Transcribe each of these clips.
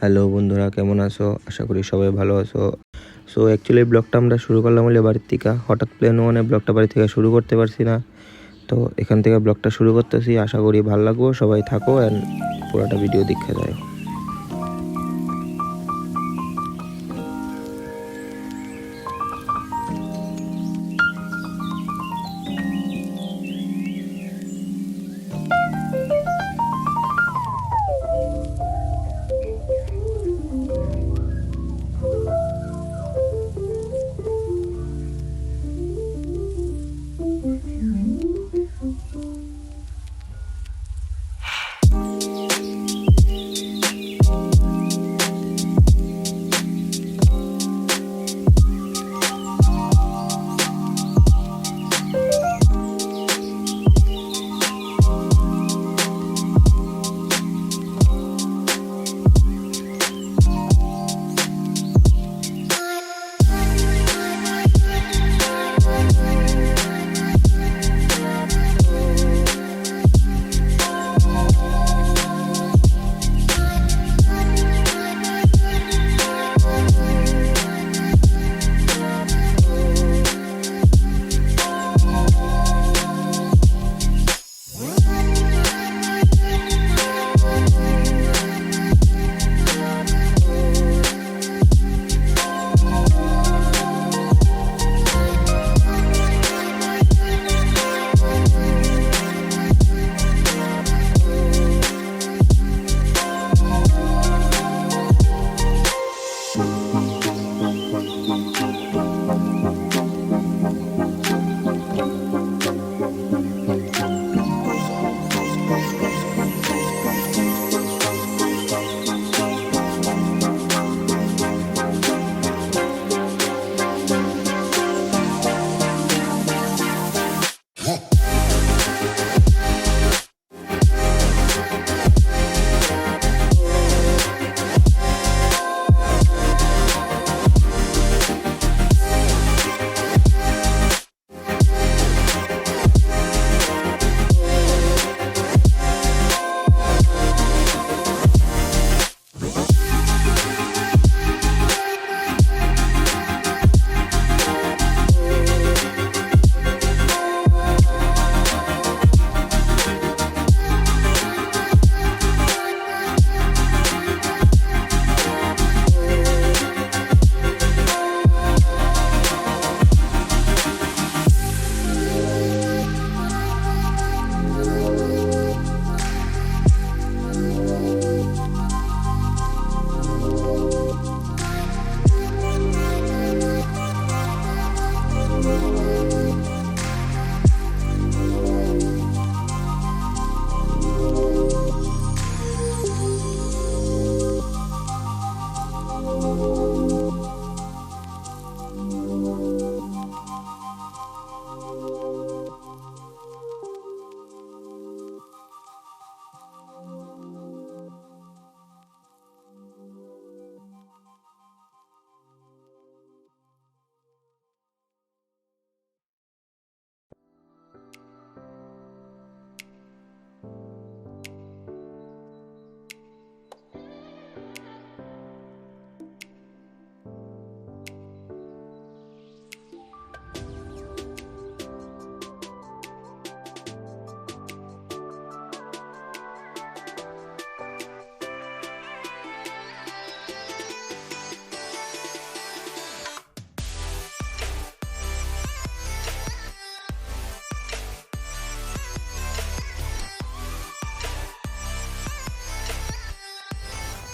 Hello বন্ধুরা, কেমন আছো? আশা করি সবাই ভালো আছো। সো অ্যাকচুয়ালি ব্লগটা আমরা শুরু করলাম হলে বাড়ির থেকে, হঠাৎ প্ল্যান মানে ব্লগটা বাড়ি থেকে শুরু করতে পারছি না। তো এখান থেকে ব্লগটা শুরু করতেছি, আশা করি ভালো লাগবো। সবাই থাকো অ্যান্ড পুরোটা ভিডিও দেখে যায়।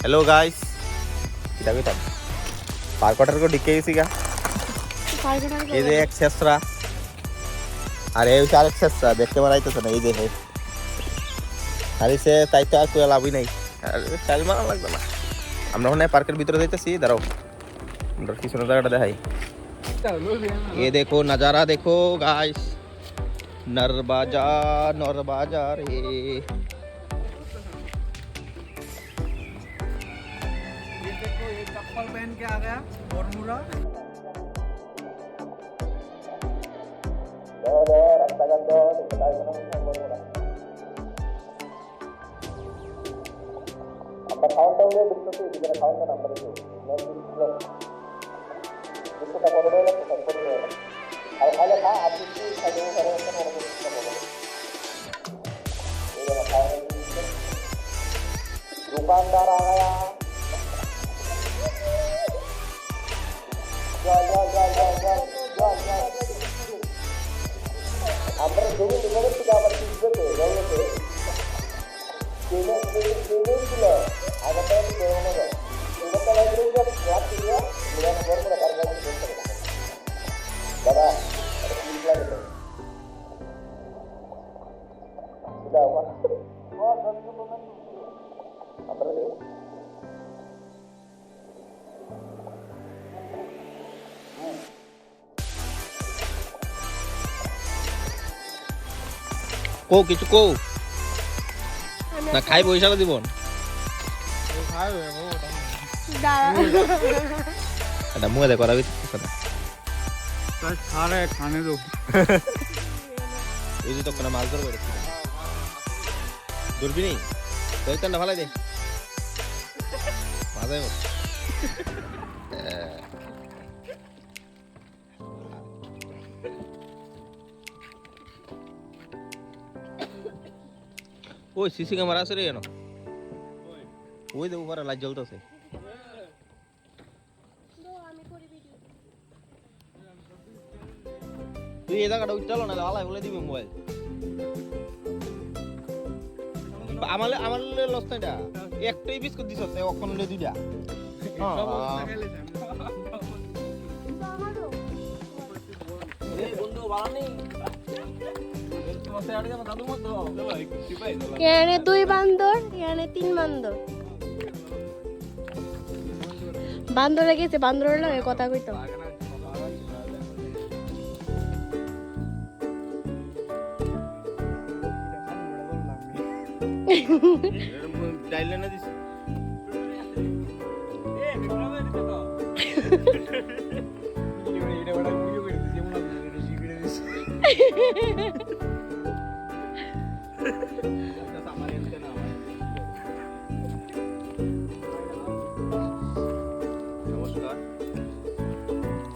हेलो गाइस, किता किता पार्क वाटर को डिके इसी का ये दे एक सेस्रा अरे ये चार एक सेस्रा देख के मराई तो सुना ये दे है अरे से ताइता कोई लाभ ही नहीं अरे चल मार लग दला আমরা ওখানে পার্কের ভিতরে যাইতেছি দাঁড়াও আমরা কি সুন্দর জায়গাটা দেখাই ये देखो नजारा देखो गाइस नर बाजार ये देखो ये चप्पल पहन के आ गया बरमूडा दुकानदार आ गया আমরা জমি নিয়ে থেকে আবার কিনতে তো জমিতে কিনে ছিল আগেটা বেরোনো যায় এটা লাগলে যে ক্লাস দিয়ে নিরান বর্গ কার কাছে করতে হবে দাদা এটা কি লাগে তো দাও ও দন্ত বন্ধ আমরা কো কিছু কো না খাই পয়সাটা দিব এটা মুখে দেখো রাখি खाने दो এই যে তো কোনো মাছ ধরবে ধরবি নেই তোর না ভালো দে মাছ আইব ওই সিসি ক্যামেরা আছে রে এনো ওই দে উপরে লাইট জ্বলতেছে তুই এই জায়গাটা উঠতে না আলাই বলে দিবি মোবাইল আমার লস না এটা একটাই বিস্কুট দিছ এখন দুইটা বন্ধু ভালো নেই এখানে 2 বান্দর এখানে 3 বান্দর বান্দরে গেছে বান্দরের লগে কথা কইতো ডাইলে না দিস এ বিক্রমে দিতে তো এটা বড় ভিডিও করে দিছে মনে হয় শিগগিরই দিস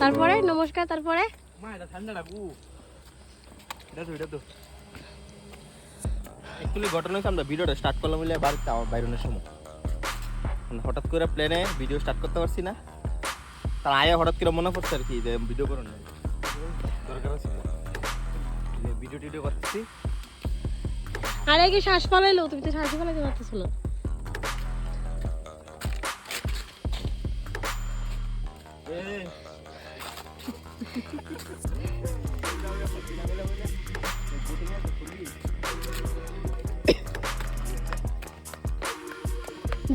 তারপরে নমস্কার তারপরে মা এটা ঠান্ডা রাখু এটা তো অ্যাকচুয়ালি ঘটনা হচ্ছে আমরা ভিডিওটা স্টার্ট করলাম বলে বাড়িতে বাইরনের সময় হঠাৎ করে প্লেনে ভিডিও স্টার্ট করতে পারছি না তার আয়া হঠাৎ করে মনে পড়ছে আর কি যে ভিডিও করুন দরকার আছে ভিডিও টিডিও করতেছি আরে কি শ্বাস ফলাইলো তুমি তো শ্বাস ফলাইতে পারতেছ না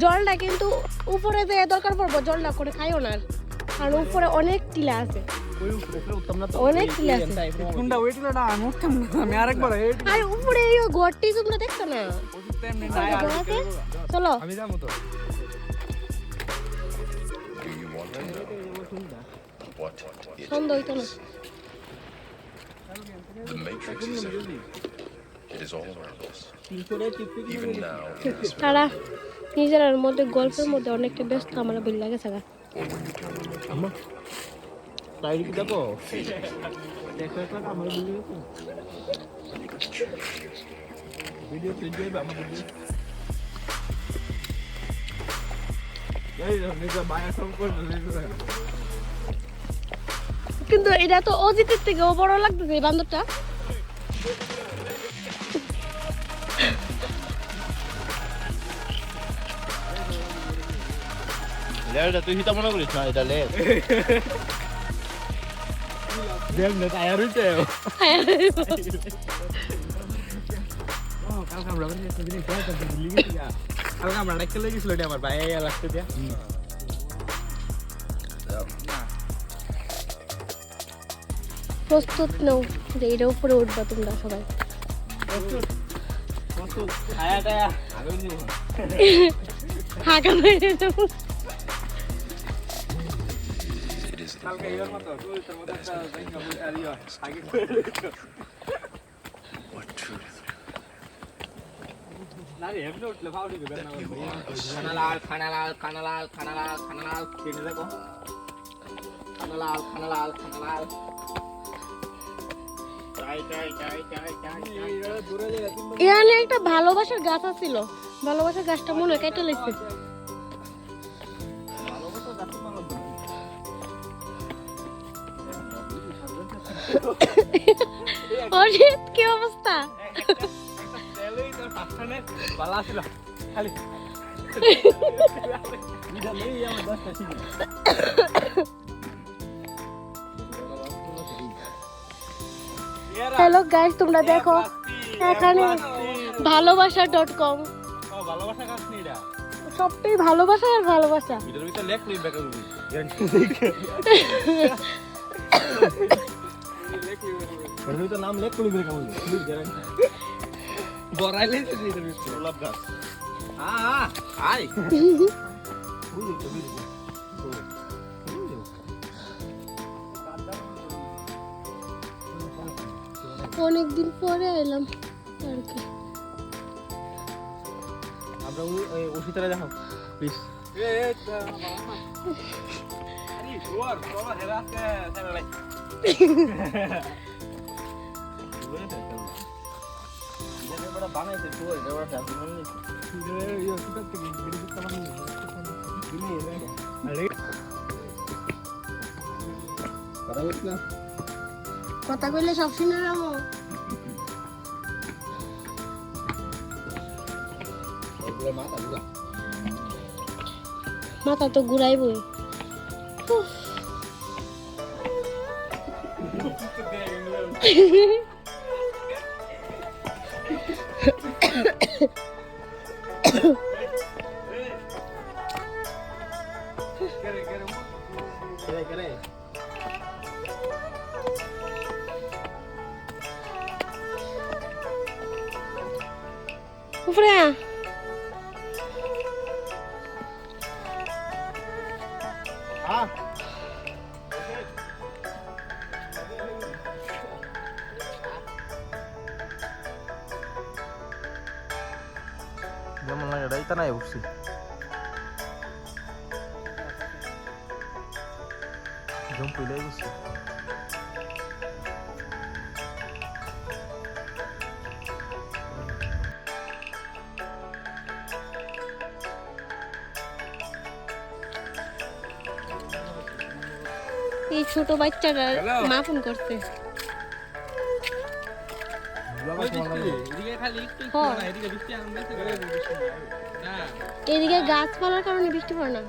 জলটা কিন্তু উপরে যে দরকার পড়বো জলটা করে খাইও না কারণ উপরে অনেক টিলা আছে অনেক টিলা আছে কোনটা ওই টিলাটা আমি উঠতাম না আমি আরেকবার আর উপরে এই ঘরটি তোমরা দেখছো না চলো আমি যাবো তো সন্ধ্যা হইতো না The Matrix is everywhere. It is all around us. Even now, in this তারা নিজের মধ্যে গল্পের মধ্যে অনেকটা ব্যস্ত আমার বিল লাগে থাকা or when you come to আম্মা সাইড কি দেখো দেখো তো আমার ভিডিও ভিডিও আমার ভিডিও এই নিজে মায়া সম্পূর্ণ কিন্তু এটা তো অজিতের থেকেও বড় লাগতেছে এই বান্দরটা লেলটা তুই হিতা মনে করিস না এটা লে দেখ না টায়ার হইছে কালকে আমরা বলি সেদিন কয়টা দিল্লি গেছি কালকে আমরা ডাক্তার লাগছিল এটা আমার ভাই লাগতে দিয়া প্রস্তুত নও যে এটা উপরে উঠবা তোমরা সবাই হাঁকা মেরে যাবো it is the কালকে এর মতো তোর মতো একটা জায়গা বলে আরিয়া আগে what truth না রে এমনি উঠলে ভাও ঠিক হবে না খানালাল খানালাল খানালাল খানালাল খানালাল কেন দেখো খানালাল খানালাল খানালাল চাই চাই চাই চাই চাই দূরে যাই এখানে একটা ভালোবাসার গাছ আছিল, ভালোবাসার গাছটা মনে হয় কেটে লাগছে। অজিত কি অবস্থা? তেলই তো পাঁচখানে বালা ছিল খালি এটা নেই আমার 10টা ছিল হ্যালো গাইস, তোমরা দেখো এখানে ভালোবাসা.com ও ভালোবাসা কাজ নেই এটা সবটাই ভালোবাসা আর ভালোবাসা। ভিতরে ভিতরে লেখ লই বেকার করবি গ্যারান্টি তো নাম লেখ লই বেকার করবি গ্যারান্টি বড়াইলে তো দিতে বিস্কুট গোলাপ গাছ আই অনেকদিন পরে এলাম আর কি। আমরা ওষুধটা দেখো প্লিজ আরে জোর চলো হেরাতে চলে লাই এটা বড় বানাইছে তো এটা বড় শান্তি মনে নেই এই ওষুধটা থেকে ভিডিও করতে পারি আরে কথা বলছ না কথা কইলে সব শুনে রামো। মাথা তো ঘুরাইবই। উপরে যেমন লাগে এটা এটা নাই উঠছি জম পইলে গেছে এই ছোট বাচ্চাটা মা ফোন করছে। এদিকে খালি একটু হ্যাঁ। না এদিকে বৃষ্টি আনন্দ না এদিকে গাছপালার কারণে বৃষ্টি পড়ে না।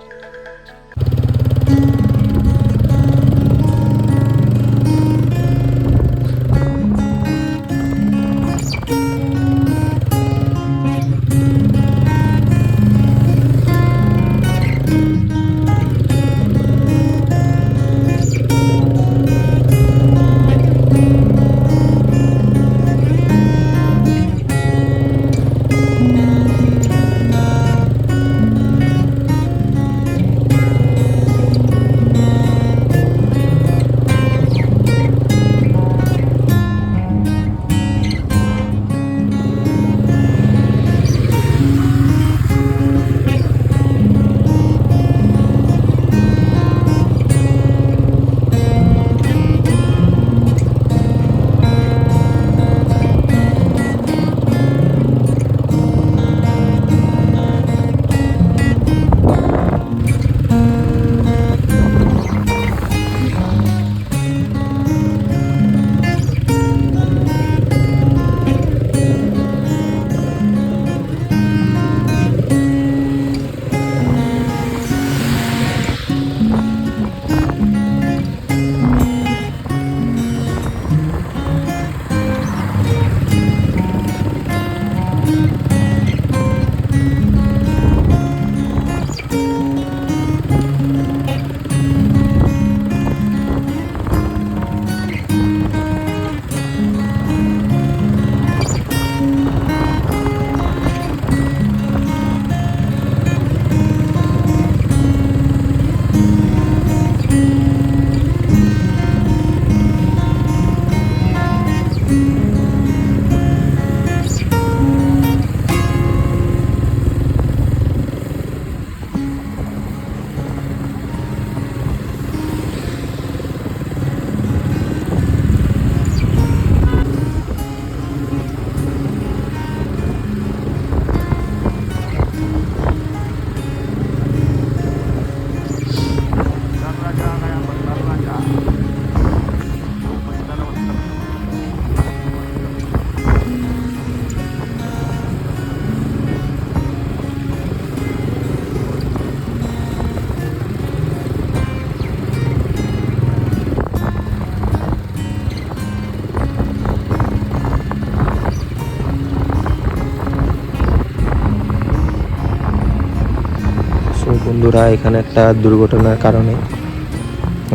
বন্ধুরা এখানে একটা দুর্ঘটনার কারণে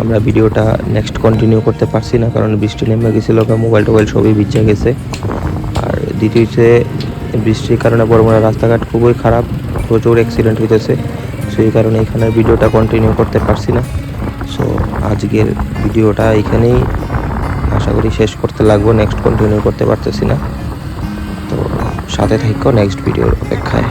আমরা ভিডিওটা নেক্সট কন্টিনিউ করতে পারছি না, কারণ বৃষ্টি নেমে গেছিল, মোবাইল টোবাইল সবই ভিজে গেছে। আর দ্বিতীয় হচ্ছে বৃষ্টির কারণে বড় রাস্তাঘাট খুবই খারাপ, প্রচুর অ্যাক্সিডেন্ট হইতেছে, সেই কারণে এখানে ভিডিওটা কন্টিনিউ করতে পারছি না। সো আজকের ভিডিওটা এখানেই আশা করি শেষ করতে লাগবো, নেক্সট কন্টিনিউ করতে পারতেছি না। তো সাথে থাকো নেক্সট ভিডিওর অপেক্ষায়।